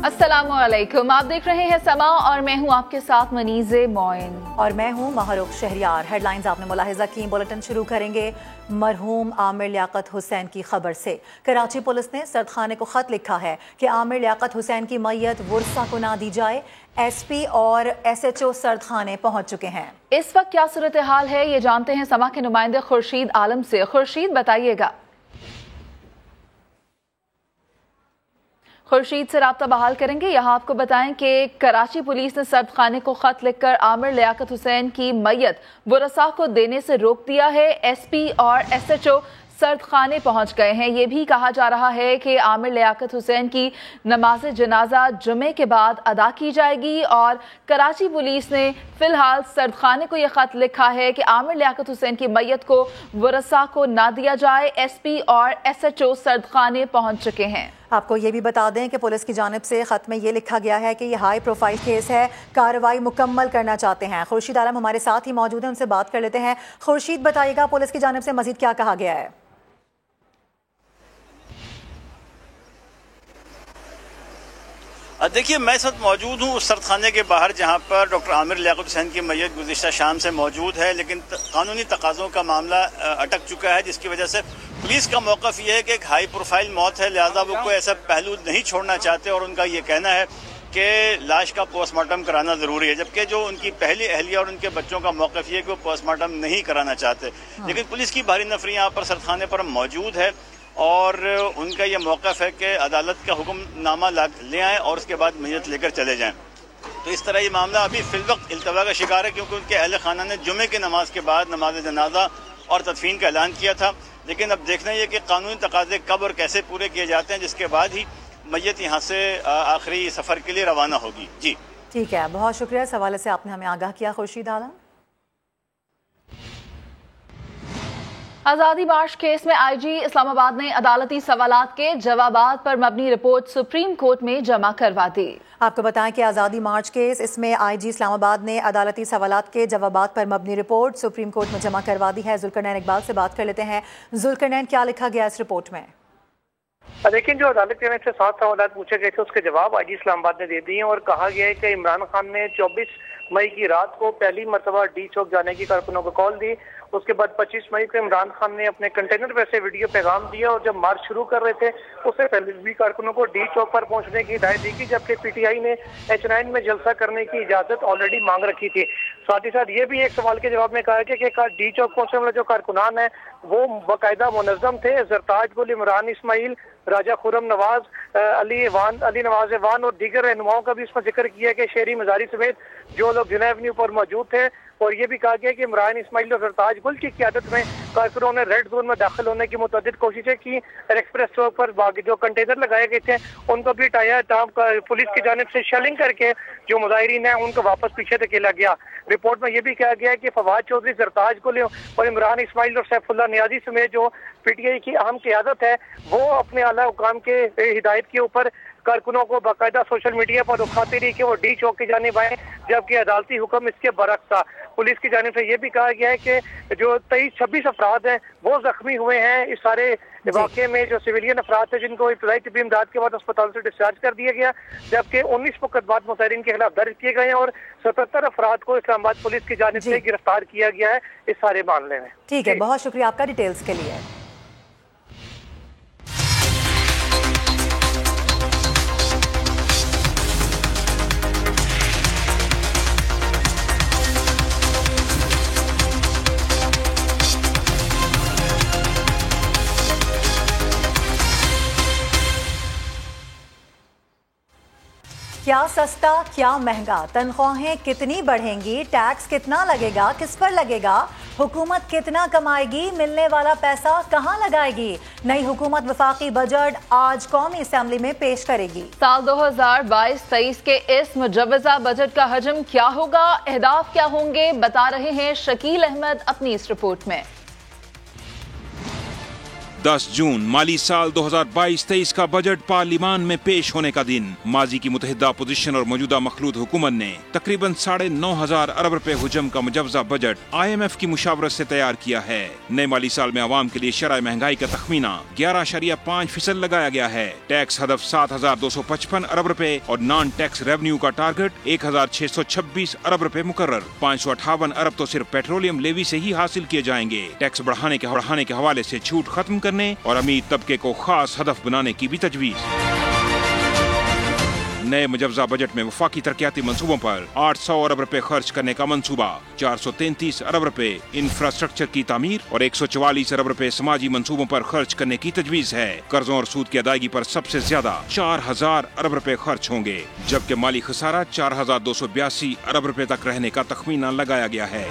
अस्सलामु अलैकुम, आप देख रहे हैं समा और मैं हूं आपके साथ मनीज़े मोइन और मैं हूं महरूख शहरियार। हेडलाइंस आपने मुलाहिजा की। बुलेटिन शुरू करेंगे मरहूम आमिर लियाकत हुसैन की खबर से। कराची पुलिस ने सर्दखाने को खत लिखा है कि आमिर लियाकत हुसैन की मैयत वुरसा को ना दी जाए। एसपी और SHO सर्दखाने पहुंच चुके हैं। इस वक्त क्या सूरत हाल है ये जानते हैं समा के नुमाइंदे खुर्शीद आलम से। खुर्शीद बताइएगा। खुर्शीद से राब्ता बहाल करेंगे। यहाँ आपको बताएं कि कराची पुलिस ने सर्दखाने को खत लिखकर आमिर लियाकत हुसैन की मैयत वरसा को देने से रोक दिया है। SP और SHO सर्दखाने पहुंच गए हैं। ये भी कहा जा रहा है कि आमिर लियाकत हुसैन की नमाज जनाजा जुमे के बाद अदा की जाएगी और कराची पुलिस ने फिलहाल सर्दखाने को यह खत लिखा है कि आमिर लियाकत हुसैन की मैयत को वरसा को ना दिया जाए। SP और SHO सर्दखाने पहुंच चुके हैं। आपको ये भी बता दें कि पुलिस की जानिब से खत में ये लिखा गया है कि ये हाई प्रोफाइल केस है, कार्रवाई मुकम्मल करना चाहते हैं। खुर्शीद आलम हमारे साथ ही मौजूद हैं, उनसे बात कर लेते हैं। खुर्शीद बताइएगा, पुलिस की जानिब से मजीद क्या कहा गया है? देखिए, मैं इस वक्त मौजूद हूँ उस सर्दखाने के बाहर जहाँ पर डॉक्टर आमिर लियाकत हुसैन की मैयत गुज़िश्ता शाम से मौजूद है, लेकिन कानूनी तकाज़ों का मामला अटक चुका है, जिसकी वजह से पुलिस का मौक़िफ़ ये है कि एक हाई प्रोफाइल मौत है, लिहाजा वो कोई ऐसा पहलू नहीं छोड़ना चाहते और उनका ये कहना है कि लाश का पोस्टमार्टम कराना ज़रूरी है। जबकि जो उनकी पहली अहलिया और उनके बच्चों का मौक़िफ़ ये है कि वो पोस्टमार्टम नहीं कराना चाहते। लेकिन पुलिस की भारी नफरी यहाँ पर सर्दखाने पर मौजूद है और उनका यह मौक़िफ़ है कि अदालत का हुक्मनामा ले आएँ और उसके बाद मैयत लेकर चले जाएँ। तो इस तरह ये मामला अभी फिलवक्त इल्तवा का शिकार है, क्योंकि उनके अहल खाना ने जुमे की नमाज के बाद नमाज जनाजा और तदफीन का ऐलान किया था। लेकिन अब देखना ये कि कानूनी तकाज़े कब और कैसे पूरे किए जाते हैं, जिसके बाद ही मैयत यहाँ से आखिरी सफ़र के लिए रवाना होगी। जी ठीक है, बहुत शुक्रिया। इस हवाले से आपने हमें आगाह किया खुर्शीद आलम। आज़ादी मार्च केस में IG इस्लामाबाद ने अदालती सवालात के जवाबात पर मबनी रिपोर्ट सुप्रीम कोर्ट में जमा करवा दी। आपको बताएं कि आज़ादी मार्च केस, इसमें IG इस्लामाबाद ने अदालती सवालात के जवाबात पर मबनी रिपोर्ट सुप्रीम कोर्ट में जमा करवा दी है। जुल्करनैन इकबाल से बात कर लेते हैं। जुल्करनैन, क्या लिखा गया इस रिपोर्ट में? लेकिन जो अदालत के से 7 सवाल पूछे गए थे उसके जवाब IG इस्लामाबाद ने दे दिए और कहा गया है कि इमरान खान ने 24 मई की रात को पहली मरतबा D चौक जाने की कारकुनों को कॉल दी। उसके बाद 25 मई को इमरान खान ने अपने कंटेनर पर से वीडियो पैगाम दिया और जब मार्च शुरू कर रहे थे उससे पहले भी कारकुनों को D चौक पर पहुंचने की हिदायत दी, जबकि PTI ने H9 में जलसा करने की इजाजत ऑलरेडी मांग रखी थी। साथ ही साथ ये भी एक सवाल के जवाब में कहा गया कि D चौक पहुंचने वाले जो कारकुनान है वो बाकायदा मुनज़्ज़म थे। जरताज गुल, इमरान इस्माइल, राजा खुरम नवाज, अली नवाज वान और दीगर रहनुमाओं का भी इसमें जिक्र किया कि शेरी मजारी समेत जो लोग जुनैद एवेन्यू पर मौजूद थे। और ये भी कहा गया कि इमरान इस्माइल और सरताज गुल की क़यादत में कारकुनों ने रेड जोन में दाखिल होने की मुतअद्दिद कोशिशें की। एक्सप्रेस चौक पर जो कंटेनर लगाए गए थे उनको भी पुलिस की जानिब से शेलिंग करके जो मुजाहिरीन है उनको वापस पीछे धकेला गया। रिपोर्ट में यह भी कहा गया है कि फवाद चौधरी, सरताज गुल और इमरान इस्माइल और सैफुल्लाह नियाजी समेत जो PTI की अहम क़यादत है वो अपने आला हुकाम के हिदायत के ऊपर कारकुनों को बाकायदा सोशल मीडिया पर उखाती रही कि वो D चौक की जानिब आए, जबकि अदालती हुक्म इसके बरक्स था। पुलिस की जानिब से ये भी कहा गया है कि जो 23-26 अफराद हैं वो जख्मी हुए हैं इस सारे वाक़े में। जो सिविलियन अफराद थे जिनको इब्तदाई तिब्बी इमदाद के बाद अस्पताल से डिस्चार्ज कर दिया गया, जबकि 19 मुकदमात मुतारिन के खिलाफ दर्ज किए गए हैं और 77 अफराद को इस्लामाबाद पुलिस की जानिब से गिरफ्तार किया गया है इस सारे मामले में। ठीक है, बहुत शुक्रिया आपका डिटेल्स के लिए। क्या सस्ता क्या महंगा, तनख्वाहें कितनी बढ़ेंगी, टैक्स कितना लगेगा, किस पर लगेगा, हुकूमत कितना कमाएगी, मिलने वाला पैसा कहां लगाएगी। नई हुकूमत वफाकी बजट आज कौमी असेंबली में पेश करेगी। साल 2022-23 के इस मुजव्वजा बजट का हजम क्या होगा, अहदाफ क्या होंगे, बता रहे हैं शकील अहमद अपनी इस रिपोर्ट में। 10 जून माली साल 2022-23 का बजट पार्लिमान में पेश होने का दिन। माजी की मुतहिदा अपोजिशन और मौजूदा मखलूत हुकूमत ने तकरीबन 9,500 अरब रुपए हुजम का मुजव्जा बजट IMF की मुशावरत से तैयार किया है। नए माली साल में आवाम के लिए शरह महंगाई का तखमीना 11.5% लगाया गया है। टैक्स हदफ 7,255 अरब रुपए और नॉन टैक्स रेवेन्यू का टारगेट 1,626 अरब रुपए मुकर्रर। 558 अरब तो सिर्फ पेट्रोलियम लेवी से ही हासिल किए जाएंगे। टैक्स बढ़ाने के हवाले से छूट खत्म करने और अमीर तबके को खास हदफ बनाने की भी तजवीज। नए मुजव्जा बजट में वफाकी तरक्याती मंसूबों पर 800 अरब रुपए खर्च करने का मंसूबा, 433 अरब रुपए इंफ्रास्ट्रक्चर की तामीर और 144 अरब रुपए समाजी मंसूबों पर खर्च करने की तजवीज है। कर्जों और सूद की अदायगी पर सबसे ज्यादा 4,000 अरब रुपए खर्च होंगे, जबकि माली खसारा 4,282 अरब रुपए तक रहने का तखमीना लगाया गया है।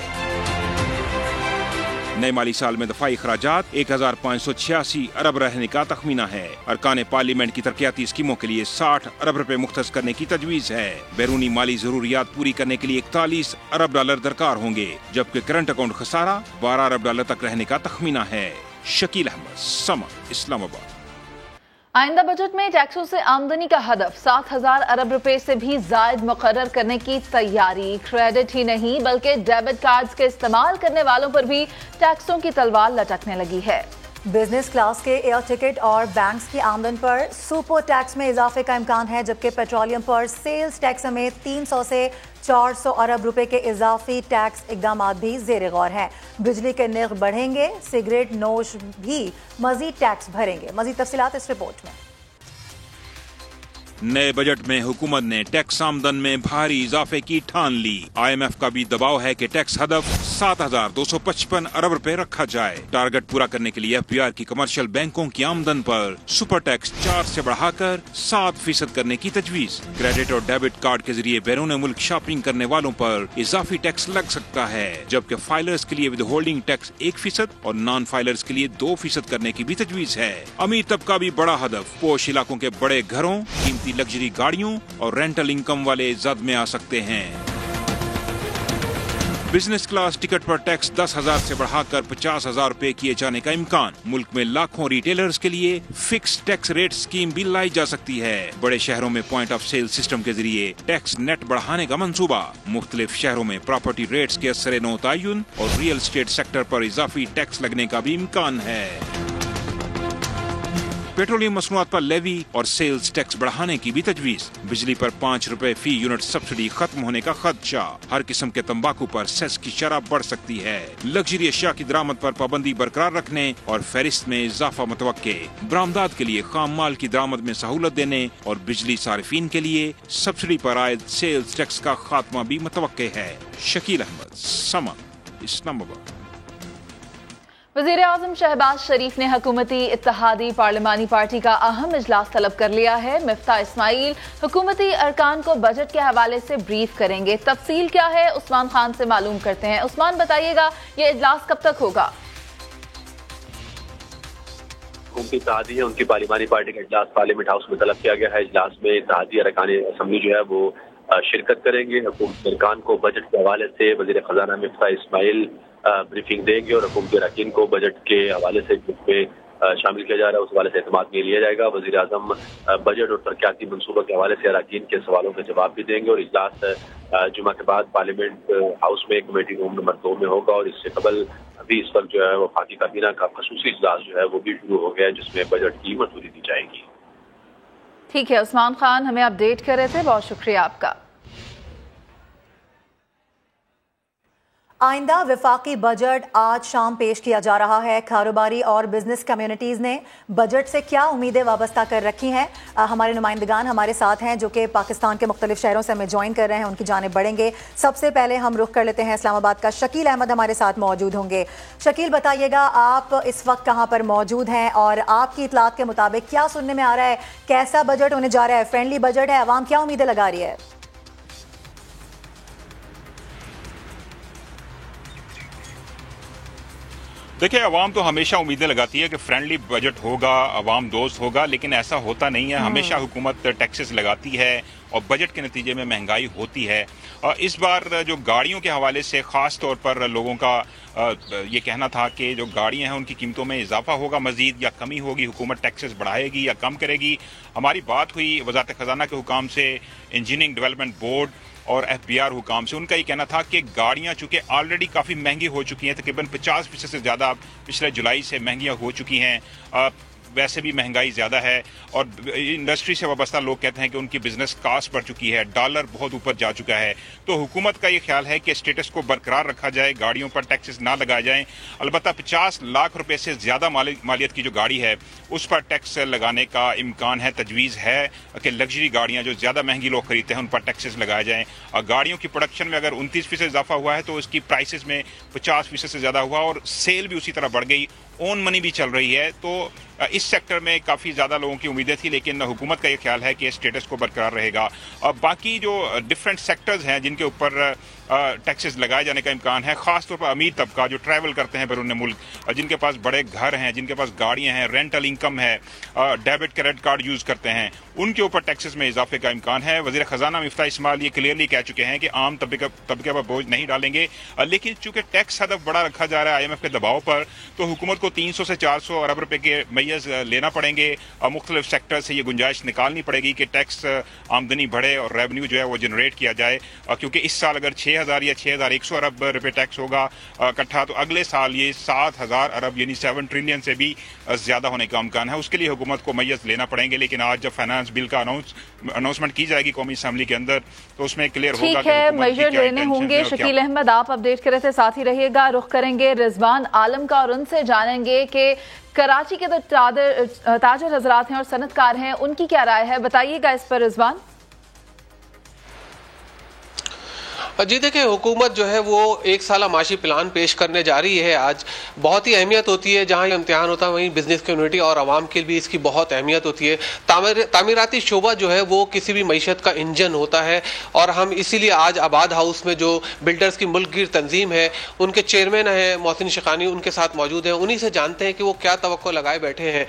नए माली साल में दफाई खराजात 1,586 अरब रहने का तखमीना है। अरकान पार्लियामेंट की तरक्याती स्कीमों के लिए 60 अरब रुपए मुख्तस करने की तजवीज है। बैरूनी माली जरूरियात पूरी करने के लिए 41 अरब डॉलर दरकार होंगे, जबकि करंट अकाउंट खसारा 12 अरब डॉलर तक रहने का तखमीना है। शकील अहमद, समा, इस्लामाबाद। आइंदा बजट में टैक्सों से आमदनी का हदफ 7,000 अरब रुपए से भी जायद मुकर्रर करने की तैयारी। क्रेडिट ही नहीं बल्कि डेबिट कार्ड्स के इस्तेमाल करने वालों पर भी टैक्सों की तलवार लटकने लगी है। बिजनेस क्लास के एयर टिकट और बैंक्स की आमदन पर सुपर टैक्स में इजाफे का इम्कान है, जबकि पेट्रोलियम पर सेल्स टैक्स समेत 300 से 400 अरब रुपए के इजाफी टैक्स इकदाम भी ज़ेर गौर हैं। बिजली के निर्ख बढ़ेंगे, सिगरेट नोश भी मजीद टैक्स भरेंगे। मजीद तफसीलात इस रिपोर्ट में। नए बजट में हुकूमत ने टैक्स आमदन में भारी इजाफे की ठान ली। IMF का भी दबाव है कि टैक्स हदफ 7,255 अरब रुपए रखा जाए। टारगेट पूरा करने के लिए FBR की कमर्शियल बैंकों की आमदन पर सुपर टैक्स 4 से बढ़ाकर 7% करने की तजवीज। क्रेडिट और डेबिट कार्ड के जरिए बैरून मुल्क शॉपिंग करने वालों पर इजाफी टैक्स लग सकता है, जबकि फाइलर्स के लिए विद होल्डिंग टैक्स 1% और नॉन फाइलर्स के लिए 2% करने की भी तजवीज है। अमीर तबका भी बड़ा हदफ, पोश इलाकों के बड़े घरों, लग्जरी गाड़ियों और रेंटल इनकम वाले जद में आ सकते हैं। बिजनेस क्लास टिकट पर टैक्स 10,000 से बढ़ाकर 50,000 रुपए किए जाने का इम्कान। मुल्क में लाखों रिटेलर्स के लिए फिक्स टैक्स रेट स्कीम भी लाई जा सकती है। बड़े शहरों में पॉइंट ऑफ सेल सिस्टम के जरिए टैक्स नेट बढ़ाने का मंसूबा। मुख्तलिफ शहरों में प्रॉपर्टी रेट्स के असर नो तयन और रियल एस्टेट सेक्टर पर इजाफी टैक्स लगने का भी इम्कान है। पेट्रोलियम मसनूआत पर लेवी और सेल्स टैक्स बढ़ाने की भी तजवीज। बिजली पर 5 रुपए फी यूनिट सब्सिडी खत्म होने का खदशा। हर किस्म के तंबाकू पर सेस की शरह बढ़ सकती है। लग्जरी अशिया की दरामद पर पाबंदी बरकरार रखने और फहरिस्त में इजाफा मुतवक्के। बरामदात के लिए खाम माल की दरामद में सहूलत देने और बिजली सारिफीन के लिए सब्सिडी पर आयद सेल्स टैक्स का खात्मा भी मुतवक्के है। शकील अहमद, समा, इस्लामाबाद। वज़ीर आज़म शहबाज शरीफ ने हुकूमती इत्तेहादी पार्लिमानी पार्टी का अहम इजलास तलब कर लिया है। मिफ्ता इस्माइल हुकूमती अरकान को बजट के हवाले से ब्रीफ करेंगे। तफसील क्या है, उस्मान खान से मालूम करते हैं। उस्मान, बताइएगा ये इजलास कब तक होगा? हुकूमती इत्तेहादी है, उनकी पार्लिमानी पार्टी का इजलास पार्लियामेंट हाउस में तलब किया गया है। इजलास में इत्तेहादी अरकान असम्बली जो है वो शिरकत करेंगे। हुकूमती अरकान को बजट के हवाले से वज़ीर खजाना मिफ्ता इस्माइल ब्रीफिंग देंगे और हुकूमती अरकान को बजट के हवाले से जिसमें शामिल किया जा रहा है उस हवाले से एतमाद में लिया जाएगा। वज़ीर आज़म बजट और तरक्याती मनसूबों के हवाले से अरकान के सवालों के जवाब भी देंगे और इजलास जुमा के बाद पार्लियामेंट हाउस में कमेटी रूम नंबर 2 में होगा। और इससे कबल अभी इस वक्त जो है वफाकी काबीना का खसूसी इजलास जो है वो भी शुरू हो गया है, जिसमें बजट की मंजूरी दी जाएगी। ठीक है उस्मान खान, हमें अपडेट कर रहे थे, बहुत शुक्रिया आपका। आइंदा वफाकी बजट आज शाम पेश किया जा रहा है। कारोबारी और बिजनेस कम्युनिटीज़ ने बजट से क्या उम्मीदें वाबस्ता कर रखी हैं? हमारे नुमाइंदगान हमारे साथ हैं जो कि पाकिस्तान के मुख्तलिफ शहरों से हमें ज्वाइन कर रहे हैं, उनकी जानिब बढ़ेंगे। सबसे पहले हम रुख कर लेते हैं इस्लामाबाद का। शकील अहमद हमारे साथ मौजूद होंगे। शकील, बताइएगा आप इस वक्त कहाँ पर मौजूद हैं और आपकी इतलात के मुताबिक क्या सुनने में आ रहा है? कैसा बजट होने जा रहा है? फ्रेंडली बजट है? आवाम क्या उम्मीदें लगा रही है? देखिए, अवाम तो हमेशा उम्मीदें लगाती है कि फ्रेंडली बजट होगा, अवाम दोस्त होगा, लेकिन ऐसा होता नहीं है। हमेशा हुकूमत टैक्सेस लगाती है और बजट के नतीजे में महंगाई होती है। इस बार जो गाड़ियों के हवाले से ख़ास तौर पर लोगों का ये कहना था कि जो गाड़ियां हैं उनकी कीमतों में इजाफा होगा मज़ीद या कमी होगी, हुकूमत टैक्सेस बढ़ाएगी या कम करेगी। हमारी बात हुई वज़ारत ख़ज़ाना के हुकाम से, इंजीनियरिंग डेवलपमेंट बोर्ड और FBR हुकाम से। उनका ये कहना था कि गाड़ियां चूँकि ऑलरेडी काफ़ी महंगी हो चुकी हैं, तकरीबन 50% से ज़्यादा पिछले जुलाई से महंगियाँ हो चुकी हैं। वैसे भी महंगाई ज़्यादा है और इंडस्ट्री से वाबस्ता लोग कहते हैं कि उनकी बिजनेस कास्ट बढ़ चुकी है, डॉलर बहुत ऊपर जा चुका है। तो हुकूमत का ये ख्याल है कि स्टेटस को बरकरार रखा जाए, गाड़ियों पर टैक्सेस ना लगाए जाएं। अलबत्ता 50 लाख रुपए से ज़्यादा मालियत की जो गाड़ी है उस पर टैक्स लगाने का इम्कान है, तजवीज़ है कि लग्जरी गाड़ियाँ जो ज़्यादा महंगी लोग खरीदते हैं उन पर टैक्सेस लगाए जाएँ। और गाड़ियों की प्रोडक्शन में अगर 29% इजाफा हुआ है तो उसकी प्राइसेस में 50% से ज़्यादा हुआ और सेल भी उसी तरह बढ़ गई, ओन मनी भी चल रही है। तो इस सेक्टर में काफ़ी ज़्यादा लोगों की उम्मीदें थी, लेकिन हुकूमत का ये ख्याल है कि स्टेटस को बरकरार रहेगा। बाकी जो डिफरेंट सेक्टर्स हैं जिनके ऊपर टैक्सेस लगाए जाने का इम्कान है, ख़ास तौर पर अमीर तबका जो ट्रैवल करते हैं बैरून मुल्क, जिनके पास बड़े घर हैं, जिनके पास गाड़ियाँ हैं, रेंटल इनकम है, डेबिट क्रेडिट कार्ड यूज़ करते हैं, उनके ऊपर टैक्सेस में इजाफे का इम्कान है। वज़ीर ख़ज़ाना मिफ्ताह इस्माइल ये क्लियरली कह चुके हैं कि आम तबके पर बोझ नहीं डालेंगे, लेकिन चूँकि टैक्स हदफ बड़ा रखा जा रहा है IMF के दबाव पर, तो हुकूमत को 300 से 400 अरब रुपए के मैयज़ लेना पड़ेंगे। मुख्तलिफ सेक्टर से ये गुंजाइश निकालनी पड़ेगी कि टैक्स आमदनी बढ़े और रेवेन्यू जो है वो जनरेट किया जाए, क्योंकि इस साल अगर 6000 या 6100 अरब रुपए टैक्स होगा इकट्ठा, तो अगले साल ये 7000 अरब यानी 7 ट्रिलियन से भी ज़्यादा होने का इम्कान है। उसके लिए हुकूमत को मैयज़ लेना पड़ेंगे। लेकिन आज जब फाइनेंस बिल का अनाउंसमेंट की जाएगी कौमी असम्बली के अंदर, तो उसमें क्लियर होगा कि मेजर लेने होंगे। शकील अहमद, आप अपडेट कर रहे थे, साथ ही रहिएगा। रुख करेंगे रिजवान आलम का और उनसे जानेंगे कि कराची के तो ताजर हजरात हैं और सनतकार हैं, उनकी क्या राय है, बताइएगा इस पर रिजवान। जी देखिए, हुकूमत जो है वो एक साला माशी प्लान पेश करने जा रही है। आज बहुत ही अहमियत होती है, जहाँ इम्तिहान होता है वहीं बिजनेस कम्युनिटी और आवाम के लिए इसकी बहुत अहमियत होती है। तामीराती शोबा जो है वो किसी भी मईशत का इंजन होता है और हम इसीलिए आज आबाद हाउस में जो बिल्डर्स की मुल्कगीर तंजीम है, उनके चेयरमैन है मोहसिन शिकानी, उनके साथ मौजूद हैं। उन्हीं से जानते हैं कि वो क्या तवक्को लगाए बैठे हैं।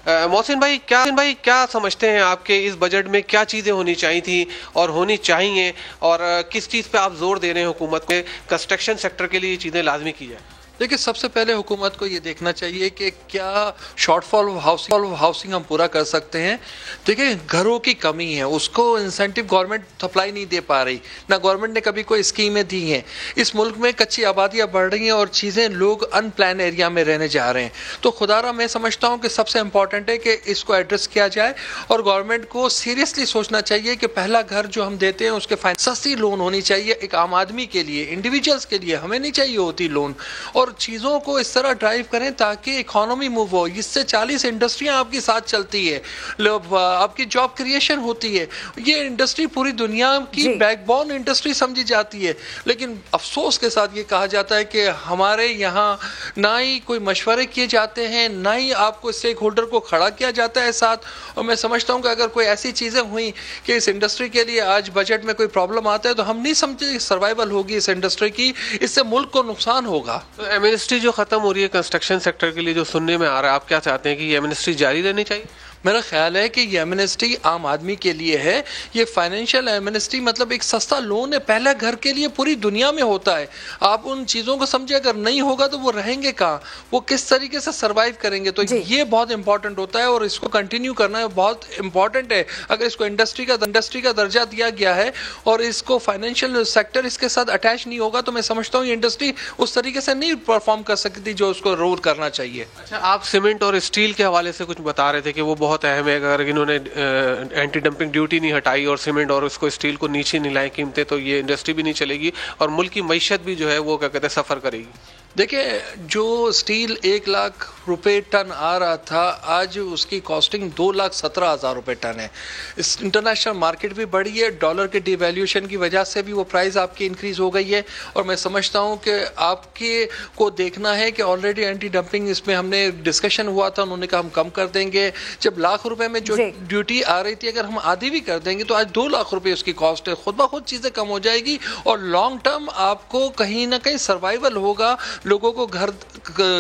मोहसिन भाई क्या समझते हैं, आपके इस बजट में क्या चीज़ें होनी चाहिए थी और होनी चाहिए, और किस चीज़ पे आप जोर दे रहे हैं हुकूमत में कंस्ट्रक्शन सेक्टर के लिए ये चीज़ें लाजमी की जाए? देखिए, सबसे पहले हुकूमत को ये देखना चाहिए कि क्या शॉर्टफॉल हाउसिंग हम पूरा कर सकते हैं। देखिए, घरों की कमी है, उसको इंसेंटिव गवर्नमेंट सप्लाई नहीं दे पा रही, ना गवर्नमेंट ने कभी कोई स्कीमें दी हैं। इस मुल्क में कच्ची आबादियाँ बढ़ रही हैं और चीज़ें लोग अनप्लान एरिया में रहने जा रहे हैं। तो खुदारा मैं समझता हूँ कि सबसे इम्पॉर्टेंट है कि इसको एड्रेस किया जाए और गवर्नमेंट को सीरियसली सोचना चाहिए कि पहला घर जो हम देते हैं उसके सस्ती लोन होनी चाहिए एक आम आदमी के लिए, इंडिविजुअल्स के लिए। हमें नहीं चाहिए होती लोन, और चीज़ों को इस तरह ड्राइव करें ताकि इकोनॉमी मूव हो। इससे 40 इंडस्ट्रियां आपकी साथ चलती है, आपकी जॉब क्रिएशन होती है। ये इंडस्ट्री पूरी दुनिया की बैकबोन इंडस्ट्री समझी जाती है, लेकिन अफसोस के साथ ये कहा जाता है कि हमारे यहाँ ना ही कोई मशवरे किए जाते हैं, ना ही आपको स्टेक होल्डर को खड़ा किया जाता है साथ। और मैं समझता हूँ कि अगर कोई ऐसी चीज़ें हुई कि इस इंडस्ट्री के लिए आज बजट में कोई प्रॉब्लम आता है, तो हम नहीं समझते सर्वाइवल होगी इस इंडस्ट्री की, इससे मुल्क को नुकसान होगा। एमनेस्टी जो खत्म हो रही है कंस्ट्रक्शन सेक्टर के लिए, जो सुनने में आ रहा है, आप क्या चाहते हैं कि ये एमनेस्टी जारी रहनी चाहिए? मेरा ख्याल है कि ये एमनेस्टी आम आदमी के लिए है। ये फाइनेंशियल एमनेस्टी मतलब एक सस्ता लोन है, पहला घर के लिए पूरी दुनिया में होता है। आप उन चीज़ों को समझे, अगर नहीं होगा तो वो रहेंगे कहाँ, वो किस तरीके से सर्वाइव करेंगे। तो ये बहुत इंपॉर्टेंट होता है और इसको कंटिन्यू करना है, बहुत इंपॉर्टेंट है। अगर इसको इंडस्ट्री का दर्जा दिया गया है और इसको फाइनेंशियल सेक्टर इसके साथ अटैच नहीं होगा, तो मैं समझता हूँ ये इंडस्ट्री उस तरीके से नहीं परफॉर्म कर सकती जो उसको रोल करना चाहिए। अच्छा, आप सीमेंट और स्टील के हवाले से कुछ बता रहे थे कि वो बहुत अहम है। अगर इन्होंने एंटी डंपिंग ड्यूटी नहीं हटाई और सीमेंट और उसको स्टील को नीचे नहीं लाए कीमतें, तो ये इंडस्ट्री भी नहीं चलेगी और मुल्क की मईशत भी जो है वो क्या कहते हैं सफ़र करेगी। देखिए, जो स्टील 1 लाख रुपए टन आ रहा था, आज उसकी कॉस्टिंग 2,17,000 रुपए टन है। इस इंटरनेशनल मार्केट भी बढ़ी है, डॉलर के डिवैल्यूएशन की वजह से भी वो प्राइस आपकी इंक्रीज हो गई है। और मैं समझता हूँ कि आपके को देखना है कि ऑलरेडी एंटी डंपिंग इसमें हमने डिस्कशन हुआ था, उन्होंने कहा हम कम कर देंगे। जब लाख रुपए में जो ड्यूटी आ रही थी, अगर हम आधी भी कर देंगे तो आज 2 लाख रुपए उसकी कॉस्ट है। खुद ब खुद चीज़ें कम हो जाएगी और लॉन्ग टर्म आपको कहीं ना कहीं सर्वाइवल होगा। लोगों को घर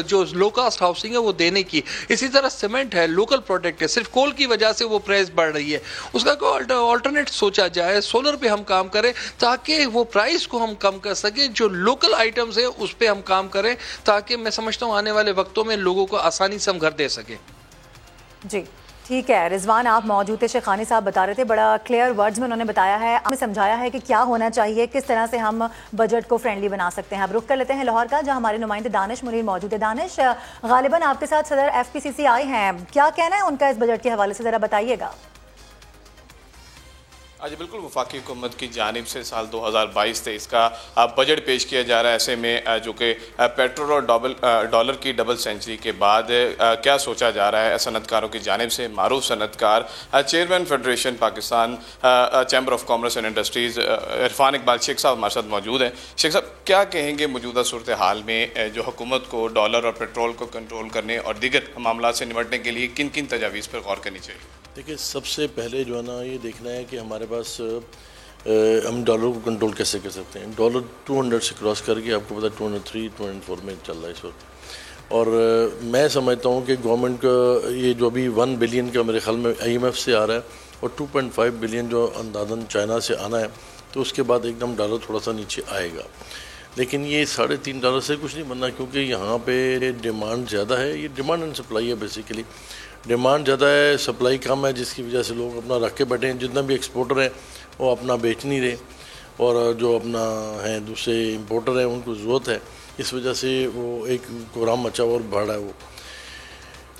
जो लो कास्ट हाउसिंग है वो देने की। इसी तरह सीमेंट है, लोकल प्रोडक्ट है, सिर्फ कोल की वजह से वो प्राइस बढ़ रही है, उसका कोई ऑल्टरनेट सोचा जाए, सोलर पे हम काम करें ताकि वो प्राइस को हम कम कर सकें, जो लोकल आइटम्स है उस पे हम काम करें ताकि मैं समझता हूँ आने वाले वक्तों में लोगों को आसानी से हम घर दे सकें। जी ठीक है रिजवान, आप मौजूद थे, शेखानी साहब बता रहे थे, बड़ा क्लियर वर्ड्स में उन्होंने बताया है, हमें समझाया है कि क्या होना चाहिए, किस तरह से हम बजट को फ्रेंडली बना सकते हैं। अब रुख कर लेते हैं लाहौर का, जहां हमारे नुमाइंदे दानिश मुनीर मौजूद है। दानिश, गालिबन आपके साथ सदर FPCC आए हैं, क्या कहना है उनका इस बजट के हवाले से, ज़रा बताइएगा। आज बिल्कुल वफाकी हुकूमत की जानिब से साल 2022-23 का बजट पेश किया जा रहा है। ऐसे में जो कि पेट्रोल और डॉलर की डबल सेंचुरी के बाद क्या सोचा जा रहा है सनतकारों की जानिब से। मारूफ सनतकार chairman federation Pakistan chamber of commerce and industries Irfan Iqbal Sheikh साहब हमारे साथ मौजूद हैं। शेख साहब, क्या कहेंगे मौजूदा सूरत हाल में जो हुकूमत को डॉलर और पेट्रोल को कंट्रोल करने और दीगर मामला से निपटने के लिए किन किन तजावीज़ पर गौर करनी चाहिए? देखिए, सबसे पहले जो है ना ये देखना है कि हमारे पास हम डॉलर को कंट्रोल कैसे कर सकते हैं। डॉलर 200 से क्रॉस करके आपको पता 203, 204 में चल रहा है इस वक्त। और मैं समझता हूँ कि गवर्नमेंट का ये जो अभी 1 बिलियन का मेरे ख्याल में IMF से आ रहा है और 2.5 बिलियन जो अंदाज़न चाइना से आना है, तो उसके बाद एकदम डॉलर थोड़ा सा नीचे आएगा। लेकिन ये $3.5 से कुछ नहीं बनना, क्योंकि यहाँ पे डिमांड ज़्यादा है। ये डिमांड एंड सप्लाई है बेसिकली। डिमांड ज़्यादा है, सप्लाई कम है, जिसकी वजह से लोग अपना रख के बैठे हैं। जितना भी एक्सपोर्टर हैं वो अपना बेच नहीं रहे, और जो अपना हैं दूसरे इंपोर्टर हैं उनको ज़रूरत है, इस वजह से वो एक कोहराम मचा और बढ़ रहा है। वो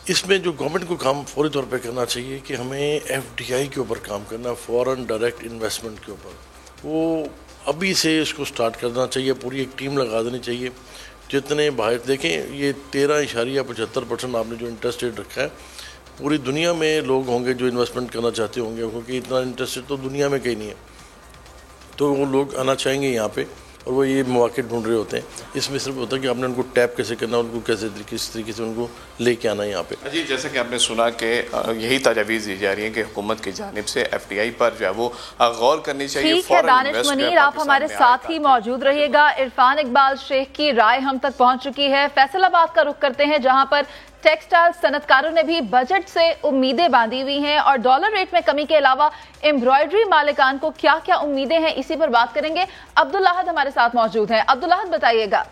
इसमें जो गवर्नमेंट को काम फौरी तौर पे करना चाहिए कि हमें FDI के ऊपर काम करना, फॉरेन डायरेक्ट इन्वेस्टमेंट के ऊपर। वो अभी से इसको स्टार्ट करना चाहिए, पूरी एक टीम लगा देनी चाहिए। जितने बाहर देखें, ये 13.75% आपने जो इंटरेस्ट रेट रखा है, पूरी दुनिया में लोग होंगे जो इन्वेस्टमेंट करना चाहते होंगे, क्योंकि इतना इंटरेस्ट रेट तो दुनिया में कहीं नहीं है। तो वो लोग आना चाहेंगे यहाँ पे, और वो ये मौके ढूंढ रहे होते हैं। इसमें सिर्फ होता है कि आपने उनको टैप कैसे करना, उनको कैसे किस तरीके से उनको लेके आना है यहाँ पे। जी, जैसे कि आपने सुना कि यही तजावीज़ दी जा रही है कि हुकूमत की जानिब से FDI पर जो है वो गौर करनी चाहिए। ठीक है दानिश मुनीर, आप हमारे साथ ही मौजूद रहिएगा। इरफान इकबाल शेख की राय हम तक पहुंच चुकी है। फैसलाबाद का रुख करते हैं, जहां पर टेक्सटाइल सनतकारों ने भी बजट से उम्मीदें बांधी हुई हैं, और डॉलर रेट में कमी के अलावा एम्ब्रॉयडरी मालिकान को क्या क्या उम्मीदें हैं, इसी पर बात करेंगे। अब्दुल अहद हमारे साथ मौजूद हैं। अब्दुल अहद, बताइएगा।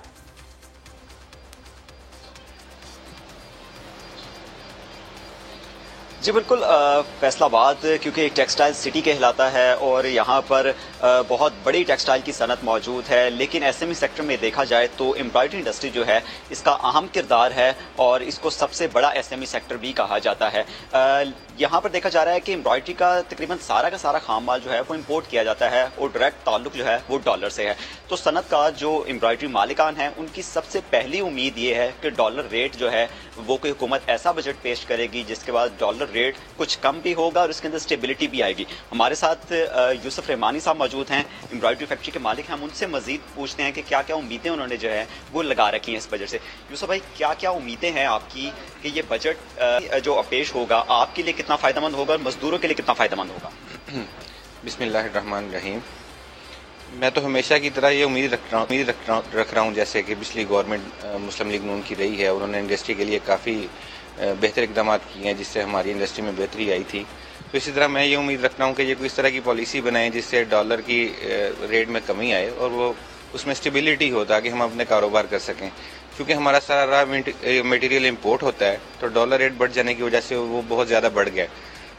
जी बिल्कुल, फैसलाबाद क्योंकि एक टेक्सटाइल सिटी कहलाता है और यहाँ पर बहुत बड़ी टेक्सटाइल की सनत मौजूद है, लेकिन SME सेक्टर में देखा जाए तो एम्ब्रॉयडरी इंडस्ट्री जो है इसका अहम किरदार है और इसको सबसे बड़ा SME सेक्टर भी कहा जाता है। यहाँ पर देखा जा रहा है कि एम्ब्रॉयडरी का तकरीबन सारा का सारा खाम माल जो है वो इम्पोर्ट किया जाता है और डायरेक्ट ताल्लुक जो है वो डॉलर से है। तो सनत का जो एम्ब्रॉयडरी मालिकान है उनकी सबसे पहली उम्मीद ये है कि डॉलर रेट जो है वो कोई हुकूमत ऐसा बजट पेश करेगी जिसके बाद डॉलर रेट कुछ कम भी होगा और इसके अंदर स्टेबिलिटी भी आएगी। हमारे साथ यूसुफ रहमानी साहब मौजूद हैं, एम्ब्रॉयडरी फैक्ट्री के मालिक हैं। हम उनसे मजीद पूछते हैं कि क्या क्या उम्मीदें उन्होंने जो है वो लगा रखी हैं इस बजट से। यूसुफ भाई, क्या क्या उम्मीदें हैं आपकी कि ये बजट जो पेश होगा आपके लिए कितना फायदेमंद होगा और मजदूरों के लिए कितना फायदेमंद होगा? बिस्मिल्लाहिर्रहमानिर्रहीम। मैं तो हमेशा की तरह ये उम्मीद रख रहा हूँ जैसे कि पिछली गवर्नमेंट मुस्लिम लीग नून की रही है, उन्होंने इंडस्ट्री के लिए काफ़ी बेहतर इकदाम किए हैं जिससे हमारी इंडस्ट्री में बेहतरी आई थी। तो इसी तरह मैं ये उम्मीद रख रहा हूँ कि ये कोई इस तरह की पॉलिसी बनाएं जिससे डॉलर की रेट में कमी आए और वो उसमें स्टेबिलिटी हो ताकि हम अपने कारोबार कर सकें। क्योंकि हमारा सारा रॉ मटेरियल इंपोर्ट होता है तो डॉलर रेट बढ़ जाने की वजह से वो बहुत ज़्यादा बढ़ गया।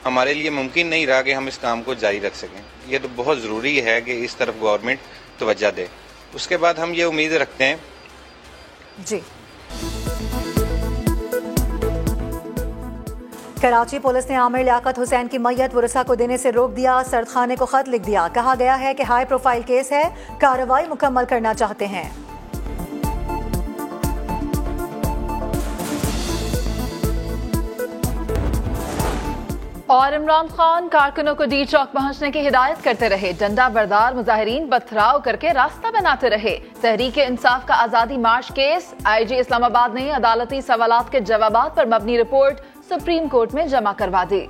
हमारे लिए मुमकिन नहीं रहा कि हम इस काम को जारी रख सकें। ये तो बहुत ज़रूरी है कि इस तरफ गवर्नमेंट तवज्जो दे। उसके बाद हम ये उम्मीद रखते हैं जी। कराची पुलिस ने आमिर लियाकत हुसैन की मैयत वरसा को देने से रोक दिया। सरदखाने को खत लिख दिया। कहा गया है कि हाई प्रोफाइल केस है, कार्रवाई मुकम्मल करना चाहते हैं। और इमरान खान कारकुनों को डी चौक पहुंचने की हिदायत करते रहे। डंडा बरदार मुजाहिरीन पथराव करके रास्ता बनाते रहे। तहरीक इंसाफ का आजादी मार्च केस, IG इस्लामाबाद ने अदालती सवालात के जवाबात पर मबनी रिपोर्ट सुप्रीम कोर्ट में जमा करवा दी।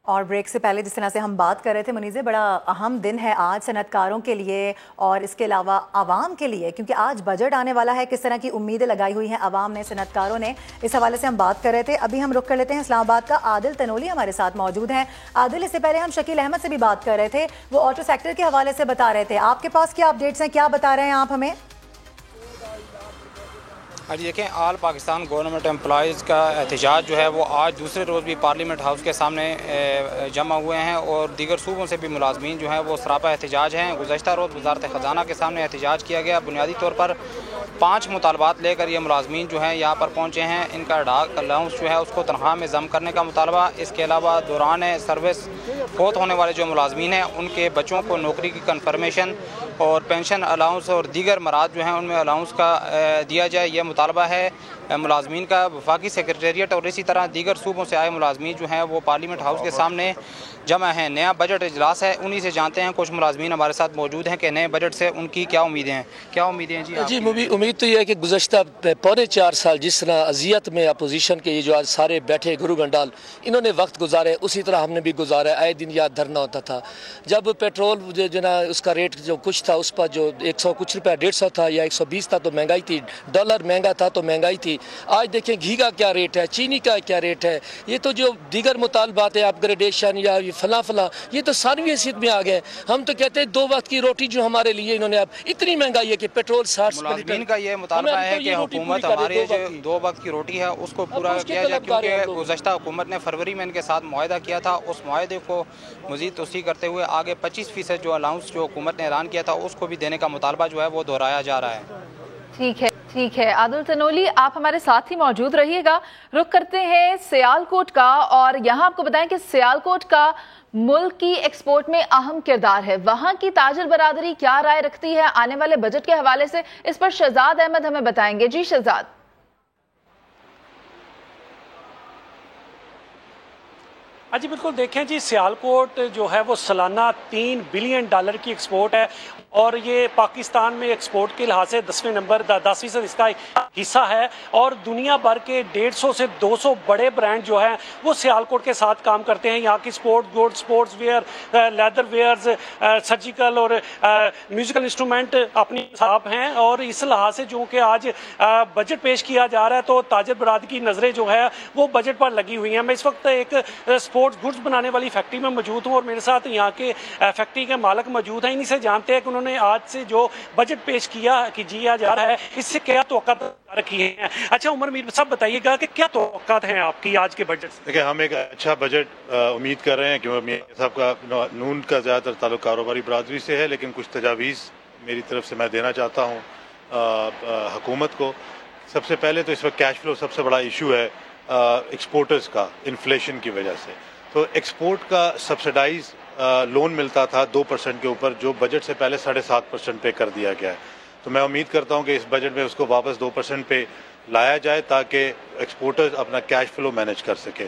اور بریک سے پہلے جس طرح سے ہم بات کر رہے تھے منیزے، بڑا اہم دن ہے آج صنعت کاروں کے لیے اور اس کے علاوہ عوام کے لیے، کیونکہ آج بجٹ آنے والا ہے. کس طرح کی امیدیں لگائی ہوئی ہیں عوام نے، صنعت کاروں نے، اس حوالے سے ہم بات کر رہے تھے. ابھی ہم رخ کر لیتے ہیں اسلام آباد کا. عادل تنولی ہمارے ساتھ موجود ہیں. عادل، اس سے پہلے ہم شکیل احمد سے بھی بات کر رہے تھے، وہ آٹو سیکٹر کے حوالے سے بتا رہے تھے. آپ کے پاس کیا اپڈیٹس ہیں، کیا بتا رہے ہیں آپ ہمیں؟ جی دیکھیں، آل پاکستان گورنمنٹ امپلائیز کا احتجاج جو ہے وہ آج دوسرے روز بھی پارلیمنٹ ہاؤس کے سامنے جمع ہوئے ہیں، اور دیگر صوبوں سے بھی ملازمین جو ہیں وہ سراپا احتجاج ہیں. گزشتہ روز وزارت خزانہ کے سامنے احتجاج کیا گیا. بنیادی طور پر 5 مطالبات لے کر یہ ملازمین جو ہیں یہاں پر پہنچے ہیں. ان کا ڈاک الاؤنس جو ہے اس کو تنخواہ میں ضم کرنے کا مطالبہ، اس کے علاوہ دوران سروس فوت ہونے والے جو ملازمین ہیں ان کے بچوں کو نوکری کی کنفرمیشن اور پینشن الاؤنس اور دیگر مراد جو ہیں ان میں الاؤنس کا دیا جائے، یہ مطالبہ ہے ملازمین کا. وفاقی سیکریٹریٹ اور اسی طرح دیگر صوبوں سے آئے ملازمین جو ہیں وہ پارلیمنٹ ہاؤس کے سامنے جمع ہیں. نیا بجٹ اجلاس ہے، انہی سے جانتے ہیں. کچھ ملازمین ہمارے ساتھ موجود ہیں کہ نئے بجٹ سے ان کی کیا امیدیں ہیں. کیا امیدیں ہیں جی؟ امید تو یہ ہے کہ گزشتہ 4.25 سال جس طرح اذیت میں اپوزیشن کے یہ جو آج سارے بیٹھے گرو گنڈال انہوں نے وقت گزارے، اسی طرح ہم نے بھی گزارا. آئے دن یاد دھرنا ہوتا تھا. جب پیٹرول جو نا اس کا ریٹ جو کچھ تھا، اس پر جو 100 کچھ روپے 150 تھا یا 120 تھا تو مہنگائی تھی. ڈالر مہنگا تھا تو مہنگائی تھی. آج دیکھیں گھی کا کیا ریٹ ہے، چینی کا کیا ریٹ ہے. یہ تو جو دیگر مطالبات ہیں اپ گریڈیشن یا فلاں فلاں، یہ تو ثانوی حیثیت میں آ گئے. ہم تو کہتے ہیں 2 وقت کی روٹی جو ہمارے لیے انہوں نے اب اتنی مہنگائی ہے کہ پیٹرول 60 ملازمین کا یہ مطالبہ ہے کہ حکومت ہماری جو 2 وقت کی روٹی ہے اس کو پورا کیا جائے، کیونکہ گزشتہ حکومت نے فروری میں ان کے ساتھ معاہدہ کیا تھا. اس معاہدے کو مزید توسیع کرتے ہوئے آگے 25% جو الاؤنس جو حکومت نے اعلان کیا تھا اس کو بھی دینے کا مطالبہ جو ہے وہ دہرایا جا رہا ہے. ٹھیک ہے عادل تنولی، آپ ہمارے ساتھ ہی موجود رہیے گا. رخ کرتے ہیں سیالکوٹ کا، اور یہاں آپ کو بتائیں کہ سیالکوٹ کا ملک کی ایکسپورٹ میں اہم کردار ہے. وہاں کی تاجر برادری کیا رائے رکھتی ہے آنے والے بجٹ کے حوالے سے، اس پر شہزاد احمد ہمیں بتائیں گے. جی شہزاد. جی بالکل، دیکھیں جی سیالکوٹ جو ہے وہ سالانہ $3 بلین کی ایکسپورٹ ہے، اور یہ پاکستان میں ایکسپورٹ کے لحاظ سے 10ویں نمبر 10% اس کا حصہ ہے. اور دنیا بھر کے 150 سے 200 بڑے برانڈ جو ہیں وہ سیالکوٹ کے ساتھ کام کرتے ہیں. یہاں کی sport good, sports wear, leather wears, surgical اور میوزیکل انسٹرومنٹ اپنی صاحب ہیں. اور اس لحاظ سے جو کہ آج بجٹ پیش کیا جا رہا ہے تو تاجر برادری کی نظریں جو ہے وہ بجٹ پر لگی ہوئی ہیں. میں اس وقت ایک سپورٹس گڈز بنانے والی فیکٹری میں موجود ہوں، اور میرے ساتھ یہاں کے فیکٹری کے مالک موجود ہیں. انہی سے جانتے ہیں کہ انہوں نے آج سے جو بجٹ پیش کیا جا رہا ہے اس سے کیا توقعات رکھی ہیں. اچھا عمر میر صاحب بتائیے گا کہ کیا توقعات ہیں آپ کی آج کے بجٹ سے؟ دیکھیں، ہم ایک اچھا بجٹ امید کر رہے ہیں، کیونکہ میاں صاحب کا نون کا زیادہ تر تعلق کاروباری برادری سے ہے، لیکن کچھ تجاویز میری طرف سے میں دینا چاہتا ہوں حکومت کو. سب سے پہلے تو اس وقت کیش فلو سب سے بڑا ایشو ہے ایکسپورٹرز کا، انفلیشن کی وجہ سے. تو ایکسپورٹ کا سبسڈائز لون ملتا تھا 2% کے اوپر، جو بجٹ سے پہلے 7.5% پہ کر دیا گیا ہے. تو میں امید کرتا ہوں کہ اس بجٹ میں اس کو واپس 2% پہ لایا جائے تاکہ ایکسپورٹرز اپنا کیش فلو مینیج کر سکے.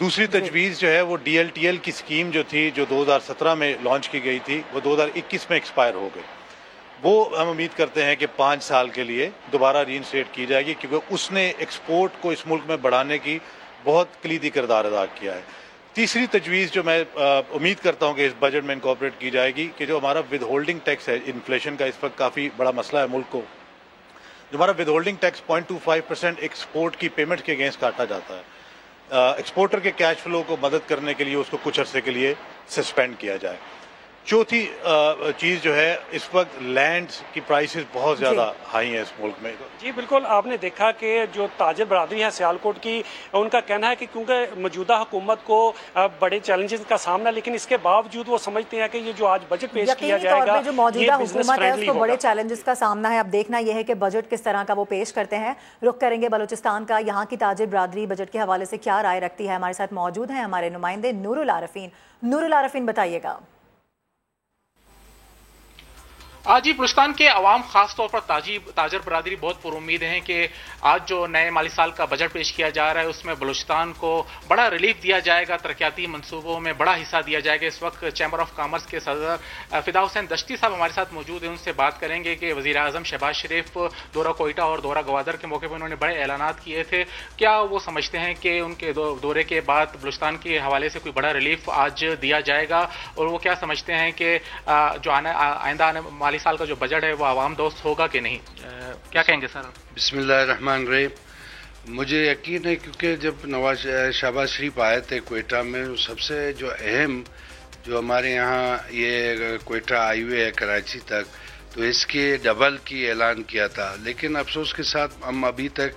دوسری تجویز جو ہے وہ DLTL کی اسکیم جو تھی، جو 2017 میں لانچ کی گئی تھی، وہ 2021 میں ایکسپائر ہو گئی. وہ ہم امید کرتے ہیں کہ 5 سال کے لیے دوبارہ ری انسٹیٹ کی جائے گی، کیونکہ اس نے ایکسپورٹ کو اس ملک میں بڑھانے کی بہت کلیدی کردار ادا کیا ہے. تیسری تجویز جو میں امید کرتا ہوں کہ اس بجٹ میں انکارپوریٹ کی جائے گی، کہ جو ہمارا ود ہولڈنگ ٹیکس ہے، انفلیشن کا اس وقت کافی بڑا مسئلہ ہے ملک کو. جو ہمارا ود ہولڈنگ ٹیکس 0.25% ایکسپورٹ کی پیمنٹ کے اگینسٹ کاٹا جاتا ہے، ایکسپورٹر کے کیش فلو کو مدد کرنے کے لیے اس کو کچھ عرصے کے لیے سسپینڈ کیا جائے. چوتھی چیز جو ہے، اس وقت لینڈ کی پرائسز بہت زیادہ ہائی ہیں اس ملک میں. جی بالکل، آپ نے دیکھا کہ جو تاجر برادری ہے سیالکوٹ کی، ان کا کہنا ہے کہ کیونکہ موجودہ حکومت کو بڑے چیلنجز کا سامنا، لیکن اس کے باوجود وہ سمجھتے ہیں کہ یہ جو آج بجٹ پیش کیا جائے گا، جو موجودہ حکومت ہے اس کو بڑے چیلنجز کا سامنا ہے. اب دیکھنا یہ ہے کہ بجٹ کس طرح کا وہ پیش کرتے ہیں. رخ کریں گے بلوچستان کا. یہاں کی تاجر برادری بجٹ کے حوالے سے کیا رائے رکھتی ہے؟ ہمارے ساتھ موجود ہیں ہمارے نمائندے نور العارفین. نور العارفین، بتائیے گا. जी बलूचिस्तान के अवाम खास तौर पर ताजर बरादरी बहुत पुरुम्मीद हैं कि आज जो नए माली साल का बजट पेश किया जा रहा है उसमें बलूचिस्तान को बड़ा रिलीफ दिया जाएगा, तरक्याती मंसूबों में बड़ा हिस्सा दिया जाएगा। इस वक्त चैम्बर ऑफ कॉमर्स के सदर फिदा हुसैन दश्ती साहब हमारे साथ मौजूद हैं, उनसे बात करेंगे कि वज़ीर आज़म शहबाज शरीफ दौरा कोयटा और दौरा गवादर के मौके पर उन्होंने बड़े ऐलानात किए थे। क्या वो समझते हैं कि उनके दौरे के बाद बलूचिस्तान के हवाले से कोई बड़ा रिलीफ आज दिया जाएगा, और वो क्या समझते हैं कि जो आइंदा आने साल का जो बजट है वो आवाम दोस्त होगा कि नहीं? क्या कहेंगे सर? बिस्मिल्लाहिर्रहमानिर्रहीम। मुझे यकीन है क्योंकि जब शहबाज शरीफ आए थे कोयटा में, सबसे जो अहम जो हमारे यहाँ ये कोयटा हाईवे है कराची तक, तो इसके डबल की ऐलान किया था, लेकिन अफसोस के साथ हम अभी तक